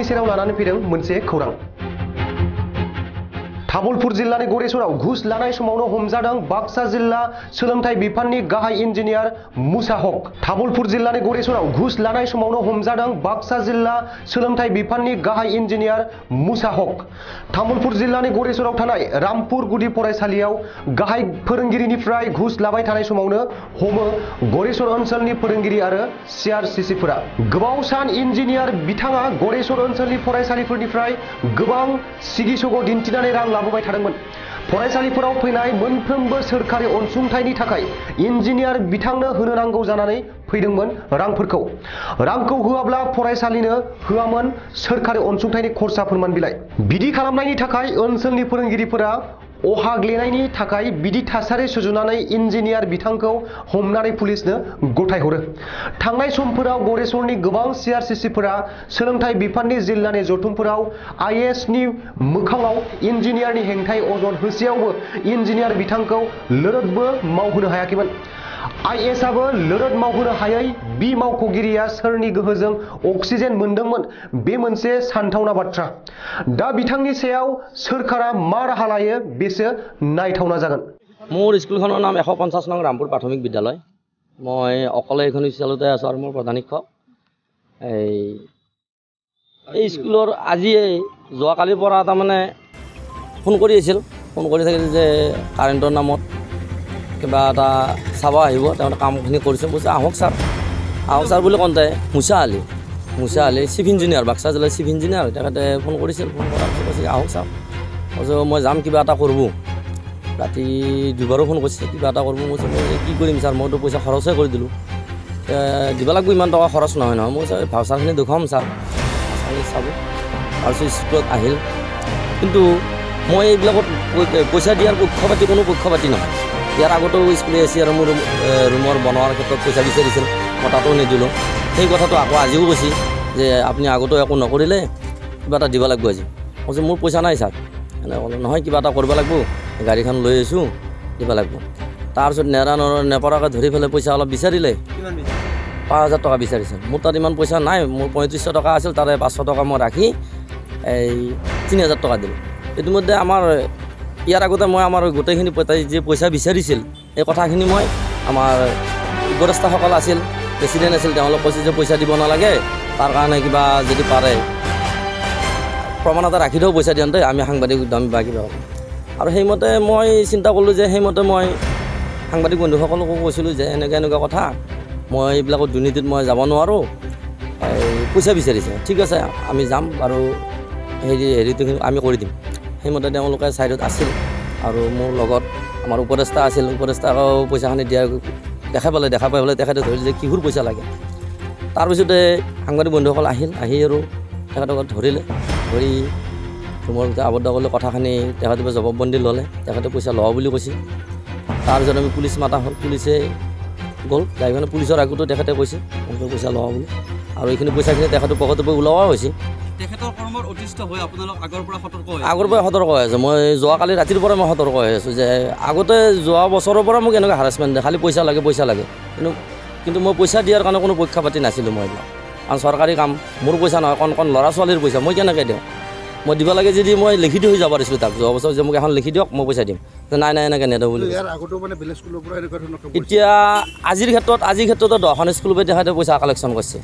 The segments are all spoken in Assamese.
नोंथांनि सेराव लानानै फैदों मोनसे खौरां। तामुलपुर जिल्लानि गरेसराव घुस लानाय समावनो हमजादों बाक्सा जिल्ला सोलोंथाइ बिफाननि गाहाय इन्जिनियार मुसा हक। तामुलपुर जिल्लानि गरेसराव घुस लानाय समावनो हमजादों बाक्सा जिल्ला सोलोंथाइ बिफाननि गाहाय इन्जिनियार मुसा हक। तामुलपुर जिल्लानि गरेसराव थानाय रामपुर गुदि फरायसालियाव गाहाय फोरोंगिरिनिफ्राय घुस लाबाय थानाय समावनो हमो गरेसर ओनसोलनि फोरोंगिरि आरो CRCCफोरा। गोबाव सान इन्जिनियार बिथाङा गरेसर ओनसोलनि फरायसालिफोरनिफ्राय गोबां सिगि सग' दिन्थिनानै रां लाबोबाय थादोंमोन। फरायसालिफोराव फैनाय मोनफ्रोमबो सोरखारि अनसुंथाइनि थाखाय इन्जिनियार बिथांनो होनो नांगौ जानानै फैदोंमोन रांखौ होआब्ला फरायसालिनो होआमोन सोरखारि अनसुंथाइनि खरसा फोरमान बिलाइ। बिदि खालामनायनि थाखाय ओनसोलनि फोरोंगिरिफोरा अहाग्लेनायनि थाखाय बिदि थासारि सुजुनानै इन्जिनियार बिथांखौ हमनानै पुलिसनो गथायहरो। थांनाय समफोराव गरेसरनि गोबां CRCCफोरा सोलोंथाइ बिफाननि जिल्लानि जथुमफोराव IASनि मोखाङाव इन्जिनियारनि हेंथायै अजन होसेयावबो इन्जिनियार बिथांखौ लोरदबो मावहोनो हायाखैमोन। IASआबो लोरद मावहोनो हायै बि मावख'गिरिया सोरनि गोहोजों अक्सिजेन मोनदोंमोन बे मोनसे सानथावना बाथ्रा। दा बिथांनि सायाव सोरखारा मा राहा लायो बेसो नायथावना जागोन। মোৰ স্কুলখনৰ নাম 150 নং ৰামপুৰ প্ৰাথমিক বিদ্যালয়। মই অকলে এইখন স্কুলতে আছোঁ আৰু মোৰ প্ৰধান শিক্ষক। এই স্কুলৰ আজি যোৱাকালিৰ পৰা তাৰমানে ফোন কৰি আছিল, ফোন কৰি থাকিল যে কাৰেণ্টৰ নামত কিবা এটা চাব আহিব, তেওঁলোকে কামখিনি কৰিছে। কৈছে আহক ছাৰ বুলি কওঁতে মুছা আলি চিফ ইঞ্জিনিয়াৰ, বাক্সা জিলাৰ চিফ ইঞ্জিনিয়াৰ, তেখেতে ফোন কৰিছিল। ফোন কৰাৰ পিছত কৈছে আহক ছাৰ। কৈছে মই যাম, কিবা এটা কৰিব। ৰাতি দুবাৰো ফোন কৰিছে, কিবা এটা কৰিব। মই কৈছোঁ কি কৰিম ছাৰ, মইতো পইচা খৰচে কৰি দিলোঁ, দিব লাগিব, ইমান টকা খৰচ নহয়। মই কৈছোঁ ভাউচাৰখিনি দেখুৱাম ছাৰ। চাব তাৰপিছত স্কুলত আহিল। কিন্তু মই এইবিলাকত পইচা দিয়াৰ পক্ষপাতি কোনো পক্ষপাতি নহয়। ইয়াৰ আগতেও স্কুলে AC আৰু মোৰ ৰুমৰ বনোৱাৰ ক্ষেত্ৰত পইচা বিচাৰিছিল, মই তাতো নিদিলোঁ। সেই কথাটো আকৌ আজিও কৈছে যে আপুনি আগতেও একো নকৰিলে, কিবা এটা দিব লাগিব আজি। কৈছে মোৰ পইচা নাই ছাৰ। এনেকৈ ক'লোঁ নহয়, কিবা এটা কৰিব লাগিব, গাড়ীখন লৈ আহিছোঁ, দিব লাগিব। তাৰপিছত নেপৰাকৈ ধৰি পেলাই পইচা অলপ বিচাৰিলে, 5,000 টকা বিচাৰিছিল। মোৰ তাত ইমান পইচা নাই, মোৰ 3500 টকা আছিল, তাৰে 500 টকা মই ৰাখি 3,000 টকা দিলোঁ। ইতিমধ্যে ইয়াৰ আগতে মই আমাৰ গোটেইখিনি যে পইচা বিচাৰিছিল এই কথাখিনি মই আমাৰ উপদেষ্টাসকল আছিল, প্ৰেচিডেণ্ট আছিল, তেওঁলোক কৈছে যে পইচা দিব নালাগে, তাৰ কাৰণে কিবা যদি পাৰে প্ৰমাণ এটা ৰাখি দিওঁ, পইচা দিওঁতে আমি সাংবাদিক দাম বা কিবা। আৰু সেইমতে মই চিন্তা কৰিলোঁ যে সেইমতে মই সাংবাদিক বন্ধুসকলকো কৈছিলোঁ যে এনেকুৱা কথা, মই এইবিলাকত দুৰ্নীতিত মই যাব নোৱাৰোঁ, পইচা বিচাৰিছে, ঠিক আছে আমি যাম আৰু হেৰিটো আমি কৰি দিম। সেইমতে তেওঁলোকে ছাইডত আছিল আৰু মোৰ লগত আমাৰ উপদেষ্টা আছিল। উপদেষ্টাকো পইচাখিনি দেখা পাই পেলাই তেখেতে ধৰিলে যে কিহৰ পইচা লাগে। তাৰপিছতে সাংবাদিক বন্ধুসকল আহি আৰু তেখেতক ধৰি ৰুমৰ ভিতৰত আবদ্ধ কৰিলে। কথাখিনি তেখেতে জবাববন্দী ল'লে, তেখেতে পইচা লওঁ বুলি কৈছে। তাৰপিছত আমি পুলিচ মাতা হ'ল, পুলিচে গ'ল, যাই মানে পুলিচৰ আগতো তেখেতে কৈছে পইচা লওঁ বুলি। আৰু এইখিনি পইচাখিনি তেখেতৰ পকেটৰ পৰা ওলোৱাও হৈছে। আগৰ পৰাই সতৰ্ক হৈ আছোঁ। মই যোৱাকালি ৰাতিৰ পৰাই মই সতৰ্ক হৈ আছোঁ যে আগতে যোৱা বছৰৰ পৰা মোক এনেকুৱা হাৰাচমেণ্ট দিয়ে, খালি পইচা লাগে। কিন্তু মই পইচা দিয়াৰ কাৰণে কোনো পক্ষপাতি নাছিলোঁ মই এইবিলাক, কাৰণ চৰকাৰী কাম, মোৰ পইচা নহয়, কণ ল'ৰা ছোৱালীৰ পইচা, মই কেনেকৈ দিওঁ। মই দিব লাগে যদি মই লিখি দি হৈ যাব পাৰিছিলোঁ তাক যোৱা বছৰ, যে মোক এখন লিখি দিয়ক মই পইচা দিম। নাই এনেকৈ নেদিওঁ বুলি। এতিয়া আজিৰ ক্ষেত্ৰত 10খন স্কুলৰ পৰা তেখেতে পইচা কালেকশ্যন কৰিছে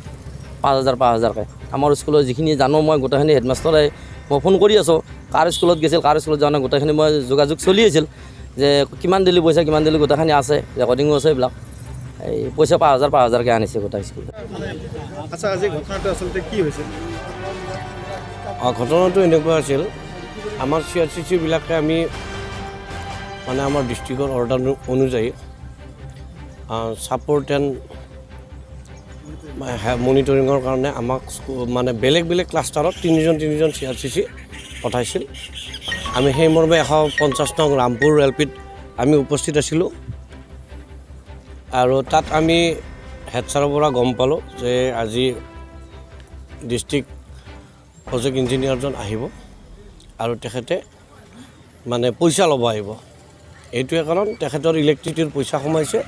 5,000কৈ। আমাৰ স্কুলত যিখিনি জানো মই গোটেইখিনি হেডমাষ্টাৰে মই ফোন কৰি আছোঁ, কাৰ স্কুলত গৈছিল, কাৰ স্কুলত যোৱা নাই, গোটেইখিনি মই যোগাযোগ চলি আছিল যে কিমান দিলি পইচা, কিমান দিলি, গোটেইখিনি আছে, ৰেকৰ্ডিঙো আছে এইবিলাক। এই পইচা 5,000কৈ আনিছে গোটেই স্কুলত। আচ্ছা, আজি ঘটনাটো আচলতে কি হৈছিল? ঘটনাটো এনেকুৱা আছিল, আমাৰ CRCCবিলাকে আমি মানে আমাৰ ডিষ্ট্ৰিক্টৰ অৰ্ডাৰ অনুযায়ী ছাপোৰ্ট এণ্ড মনিটৰিঙৰ কাৰণে আমাক মানে বেলেগ ক্লাষ্টাৰত তিনিজন CRCC পঠাইছিল। আমি সেই মৰ্মে 150 নং ৰামপুৰ LPত আমি উপস্থিত আছিলোঁ। আৰু তাত আমি হেড ছাৰৰ পৰা গম পালোঁ যে আজি ডিষ্ট্ৰিক্ট প্ৰজেক্ট ইঞ্জিনিয়াৰজন আহিব আৰু তেখেতে মানে পইচা ল'ব আহিব। এইটোৱে কাৰণ তেখেতৰ ইলেক্ট্ৰিচিটিৰ পইচা সোমাইছে।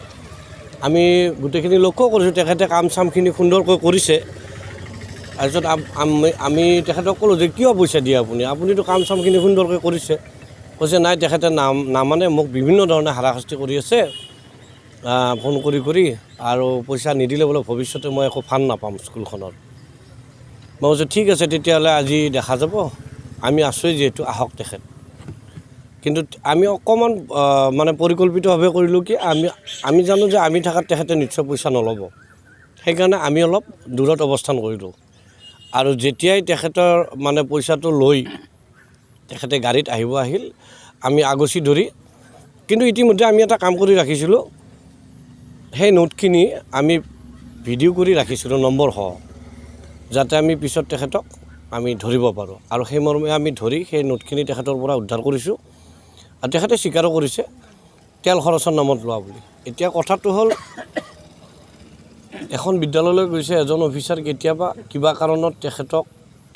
আমি গোটেইখিনি লক্ষ্য কৰিছোঁ তেখেতে কাম চামখিনি সুন্দৰকৈ কৰিছে। তাৰপিছত আমি তেখেতক ক'লোঁ যে কিয় পইচা দিয়ে আপুনিতো কাম চামখিনি সুন্দৰকৈ কৰিছে। কৈছে নাই তেখেতে নামানে মোক বিভিন্ন ধৰণে হাৰাশাস্তি কৰি আছে ফোন কৰি আৰু পইচা নিদিলে বোলে ভৱিষ্যতে মই একো ফাণ্ড নাপাম স্কুলখনৰ। মই কৈছোঁ ঠিক আছে তেতিয়াহ'লে আজি দেখা যাব, আমি আছোঁৱেই যিহেতু আহক তেখেত। কিন্তু আমি অকণমান মানে পৰিকল্পিতভাৱে কৰিলোঁ কি আমি জানো যে আমি থকাত তেখেতে নিশ্চয় পইচা নল'ব, সেইকাৰণে আমি অলপ দূৰত অৱস্থান কৰিলোঁ। আৰু যেতিয়াই তেখেতৰ মানে পইচাটো লৈ তেখেতে গাড়ীত আহিল, আমি আগচি ধৰি, কিন্তু ইতিমধ্যে আমি এটা কাম কৰি ৰাখিছিলোঁ, সেই নোটখিনি আমি ভিডিঅ' কৰি ৰাখিছিলোঁ নম্বৰসহ, যাতে আমি পিছত তেখেতক আমি ধৰিব পাৰোঁ। আৰু সেই মৰ্মে আমি ধৰি সেই নোটখিনি তেখেতৰ পৰা উদ্ধাৰ কৰিছোঁ। আৰু তেখেতে স্বীকাৰো কৰিছে তেল খৰচৰ নামত লোৱা বুলি। এতিয়া কথাটো হ'ল এখন বিদ্যালয়লৈ গৈছে এজন অফিচাৰ, কেতিয়াবা কিবা কাৰণত তেখেতক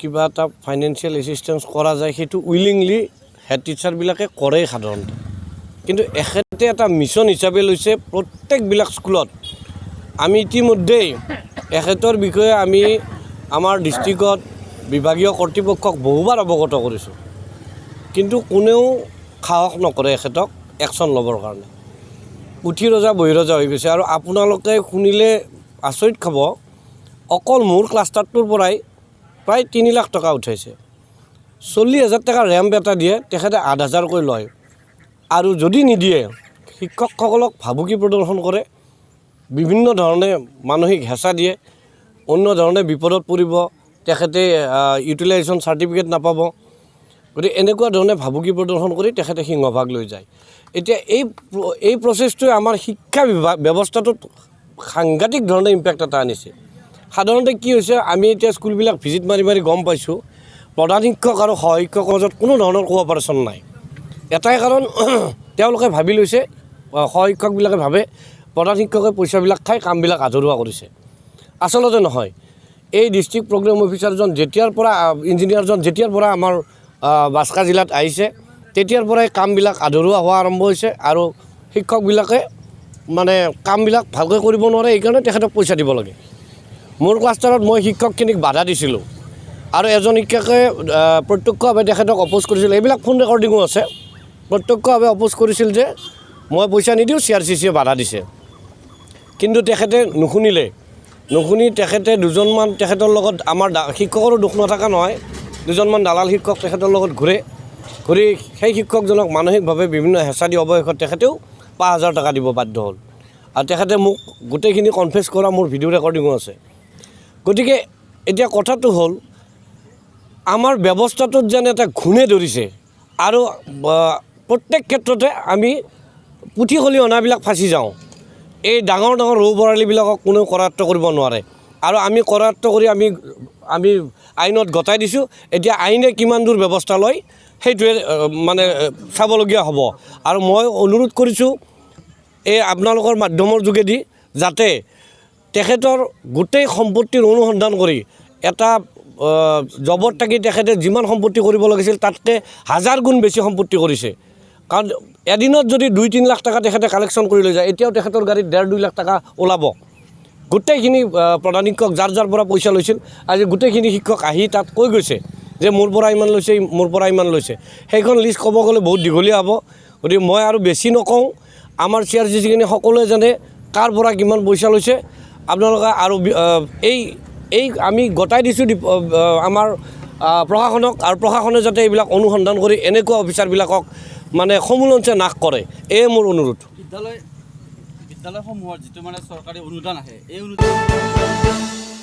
কিবা এটা ফাইনেন্সিয়েল এছিষ্টেঞ্চ কৰা যায়, সেইটো উইলিংলি হেড টিচাৰবিলাকে কৰেই সাধাৰণতে। কিন্তু এখেতে এটা মিছন হিচাপে লৈছে প্ৰত্যেকবিলাক স্কুলত। আমি ইতিমধ্যেই এখেতৰ বিষয়ে আমি আমাৰ ডিষ্ট্ৰিক্টত বিভাগীয় কৰ্তৃপক্ষক বহুবাৰ অৱগত কৰিছোঁ, কিন্তু কোনেও সাহস নকৰে এখেতক একশ্যন ল'বৰ কাৰণে। উঠি ৰজা বহি ৰজা হৈ গৈছে। আৰু আপোনালোকে শুনিলে আচৰিত খাব, অকল মোৰ ক্লাষ্টাৰটোৰ পৰাই প্ৰায় 3 লাখ টকা উঠাইছে। 40,000 টকা ৰেম্প এটা দিয়ে, তেখেতে 8,000কৈ লয়। আৰু যদি নিদিয়ে শিক্ষকসকলক ভাবুকি প্ৰদৰ্শন কৰে, বিভিন্ন ধৰণে মানসিক হেঁচা দিয়ে, অন্য ধৰণে বিপদত পৰিব, তেখেতে ইউটিলাইজেশ্যন চাৰ্টিফিকেট নাপাব। গতিকে এনেকুৱা ধৰণে ভাবুকি প্ৰদৰ্শন কৰি তেখেতে সিংহভাগ লৈ যায়। এতিয়া এই প্ৰচেছটোৱে আমাৰ শিক্ষা ব্যৱস্থাটোত সাংঘাতিক ধৰণে ইম্পেক্ট এটা আনিছে। সাধাৰণতে কি হৈছে, আমি এতিয়া স্কুলবিলাক ভিজিট মাৰি গম পাইছোঁ, প্ৰধান শিক্ষক আৰু সহশিক্ষকৰ মাজত কোনো ধৰণৰ কোঅপাৰেশ্যন নাই। এটাই কাৰণ, তেওঁলোকে ভাবি লৈছে, সহশিক্ষকবিলাকে ভাবে প্ৰধান শিক্ষকে পইচাবিলাক খাই কামবিলাক আধৰুৱা কৰিছে। আচলতে নহয়। এই ডিষ্ট্ৰিক্ট প্ৰগ্ৰেম অফিচাৰজন ইঞ্জিনিয়াৰজন যেতিয়াৰ পৰা আমাৰ বাস্কা জিলাত আহিছে, তেতিয়াৰ পৰাই কামবিলাক আধৰুৱা হোৱা আৰম্ভ হৈছে। আৰু শিক্ষকবিলাকে মানে কামবিলাক ভালকৈ কৰিব নোৱাৰে, সেইকাৰণে তেখেতক পইচা দিব লাগে। মোৰ ক্লাষ্টাৰত মই শিক্ষকখিনিক বাধা দিছিলোঁ, আৰু এজন শিক্ষকে প্ৰত্যক্ষভাৱে তেখেতক অপ'জ কৰিছিল। এইবিলাক ফোন ৰেকৰ্ডিঙো আছে। প্ৰত্যক্ষভাৱে অপ'জ কৰিছিল যে মই পইচা নিদিওঁ, CRCCয়ে বাধা দিছে। কিন্তু তেখেতে নুশুনি তেখেতে দুজনমান তেখেতৰ লগত, আমাৰ শিক্ষকৰো দুখ নথকা নহয়, দুজনমান দালাল শিক্ষক তেখেতৰ লগত ঘূৰি সেই শিক্ষকজনক মানসিকভাৱে বিভিন্ন হেঁচা দি অৱশেষত তেখেতেও 5,000 টকা দিব বাধ্য হ'ল। আৰু তেখেতে মোক গোটেইখিনি কনফেছ কৰা মোৰ ভিডিঅ' ৰেকৰ্ডিঙো আছে। গতিকে এতিয়া কথাটো হ'ল, আমাৰ ব্যৱস্থাটোত যেন এটা ঘূণে ধৰিছে, আৰু প্ৰত্যেক ক্ষেত্ৰতে আমি পুঠি খলি অনাবিলাক ফাঁচি যাওঁ। এই ডাঙৰ ৰৌ বৰালিবিলাকক কোনেও কৰায়ত্ব কৰিব নোৱাৰে। আৰু আমি কৰায়ত্ব কৰি আমি আইনত গতাই দিছোঁ। এতিয়া আইনে কিমান দূৰ ব্যৱস্থা লয় সেইটোৱে মানে চাবলগীয়া হ'ব। আৰু মই অনুৰোধ কৰিছোঁ এই আপোনালোকৰ মাধ্যমৰ যোগেদি, যাতে তেখেতৰ গোটেই সম্পত্তিৰ অনুসন্ধান কৰি এটা জবত থাকি তেখেতে যিমান সম্পত্তি কৰিব লাগিছিল তাতকৈ 1000 গুণ বেছি সম্পত্তি কৰিছে। কাৰণ এদিনত যদি 2-3 লাখ টকা তেখেতে কালেকশ্যন কৰি লৈ যায়, এতিয়াও তেখেতৰ গাড়ীত 1.5-2 লাখ টকা ওলাব। গোটেইখিনি প্ৰধান শিক্ষক যাৰ পৰা পইচা লৈছিল, আজি গোটেইখিনি শিক্ষক আহি তাত কৈ গৈছে যে মোৰ পৰা ইমান লৈছে। সেইখন লিষ্ট ক'ব গ'লে বহুত দীঘলীয়া হ'ব। গতিকে মই আৰু বেছি নকওঁ। আমাৰ CRCCখিনি সকলোৱে জানে কাৰ পৰা কিমান পইচা লৈছে। আপোনালোকে আৰু এই আমি গতাই দিছোঁ আমাৰ প্ৰশাসনক, আৰু প্ৰশাসনে যাতে এইবিলাক অনুসন্ধান কৰি এনেকুৱা অফিচাৰবিলাকক মানে সমূলঞ্চে নাশ কৰে, এয়ে মোৰ অনুৰোধ। বিদ্যালয়সমূহৰ যিটো মানে চৰকাৰী অনুদান আহে, এই অনুদান